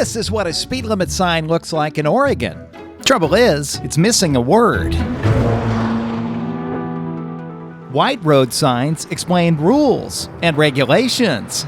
This is what a speed limit sign looks like in Oregon. Trouble is, it's missing a word. White road signs explain rules and regulations.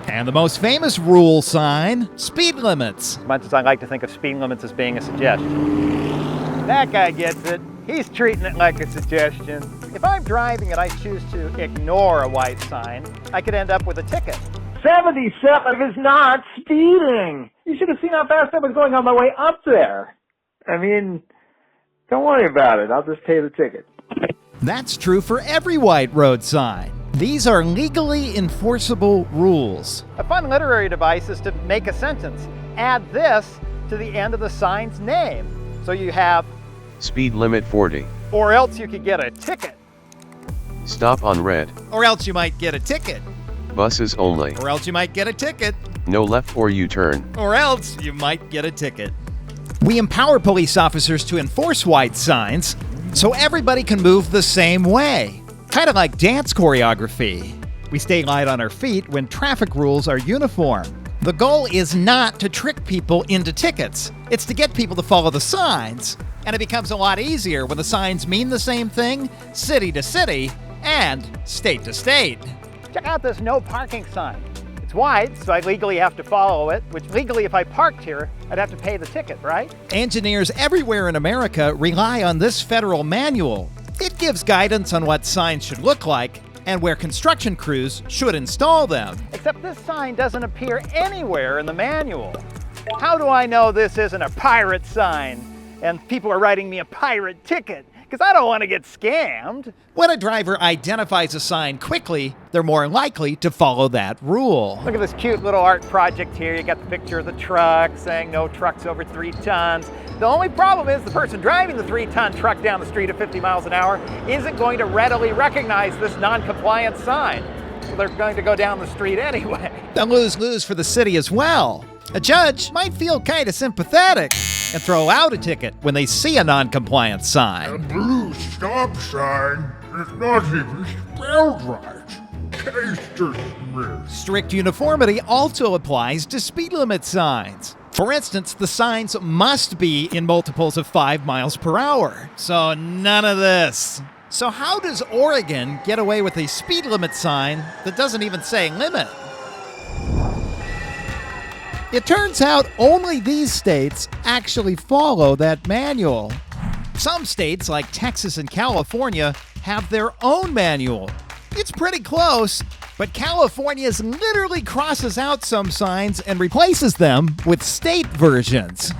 And the most famous rule sign, speed limits. As much as I like to think of speed limits as being a suggestion. That guy gets it. He's treating it like a suggestion. If I'm driving and I choose to ignore a white sign, I could end up with a ticket. 77 is not speeding. You should have seen how fast I was going on my way up there. I mean, don't worry about it. I'll just pay the ticket. That's true for every white road sign. These are legally enforceable rules. A fun literary device is to make a sentence. Add this to the end of the sign's name. So you have speed limit 40. Or else you could get a ticket. Stop on red. Or else you might get a ticket. Buses only. Or else you might get a ticket. No left or U-turn. Or else you might get a ticket. We empower police officers to enforce white signs so everybody can move the same way. Kind of like dance choreography. We stay light on our feet when traffic rules are uniform. The goal is not to trick people into tickets. It's to get people to follow the signs. And it becomes a lot easier when the signs mean the same thing, city to city and state to state. Check out this no parking sign. It's white, so I legally have to follow it, which legally if I parked here, I'd have to pay the ticket, right? Engineers everywhere in America rely on this federal manual. It gives guidance on what signs should look like and where construction crews should install them. Except this sign doesn't appear anywhere in the manual. How do I know this isn't a pirate sign and people are writing me a pirate ticket? Because I don't want to get scammed. When a driver identifies a sign quickly, they're more likely to follow that rule. Look at this cute little art project here. You got the picture of the truck saying no trucks over 3 tons. The only problem is the person driving the 3-ton truck down the street at 50 miles an hour isn't going to readily recognize this non-compliant sign. So they're going to go down the street anyway. A lose-lose for the city as well. A judge might feel kind of sympathetic and throw out a ticket when they see a non-compliant sign. A blue stop sign is not even spelled right. Case dismissed. Strict uniformity also applies to speed limit signs. For instance, the signs must be in multiples of 5 miles per hour. So none of this. So how does Oregon get away with a speed limit sign that doesn't even say limit? It turns out only these states actually follow that manual. Some states, like Texas and California, have their own manual. It's pretty close, but California literally crosses out some signs and replaces them with state versions.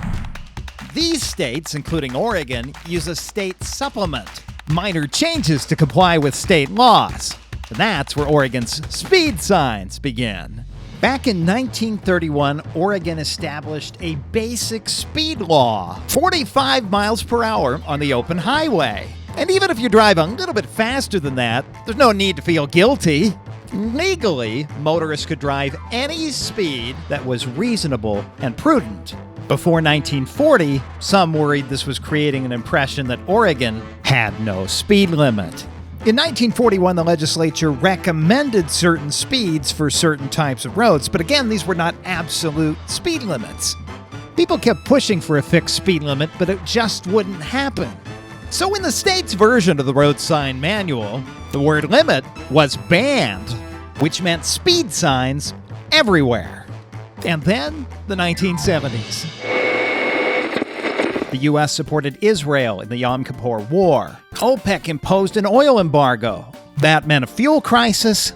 These states, including Oregon, use a state supplement, minor changes to comply with state laws. And that's where Oregon's speed signs begin. Back in 1931, Oregon established a basic speed law, 45 miles per hour on the open highway. And even if you drive a little bit faster than that, there's no need to feel guilty. Legally, motorists could drive any speed that was reasonable and prudent. Before 1940, some worried this was creating an impression that Oregon had no speed limit. In 1941, the legislature recommended certain speeds for certain types of roads, but again, these were not absolute speed limits. People kept pushing for a fixed speed limit, but it just wouldn't happen. So in the state's version of the road sign manual, the word limit was banned, which meant speed signs everywhere. And then the 1970s. The U.S. supported Israel in the Yom Kippur War. OPEC imposed an oil embargo. That meant a fuel crisis,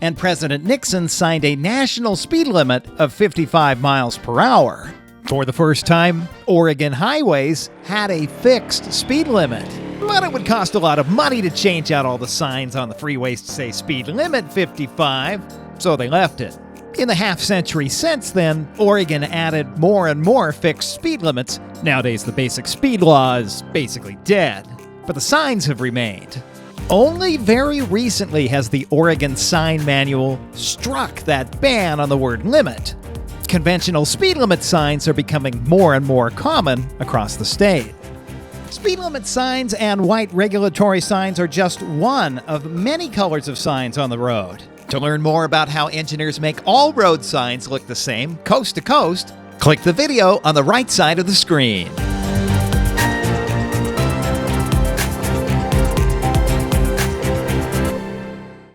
and President Nixon signed a national speed limit of 55 miles per hour. For the first time, Oregon highways had a fixed speed limit. But it would cost a lot of money to change out all the signs on the freeways to say speed limit 55, so they left it. In the half-century since then, Oregon added more and more fixed speed limits. Nowadays, the basic speed law is basically dead, but the signs have remained. Only very recently has the Oregon Sign Manual struck that ban on the word limit. Conventional speed limit signs are becoming more and more common across the state. Speed limit signs and white regulatory signs are just one of many colors of signs on the road. To learn more about how engineers make all road signs look the same, coast to coast, Click the video on the right side of the screen.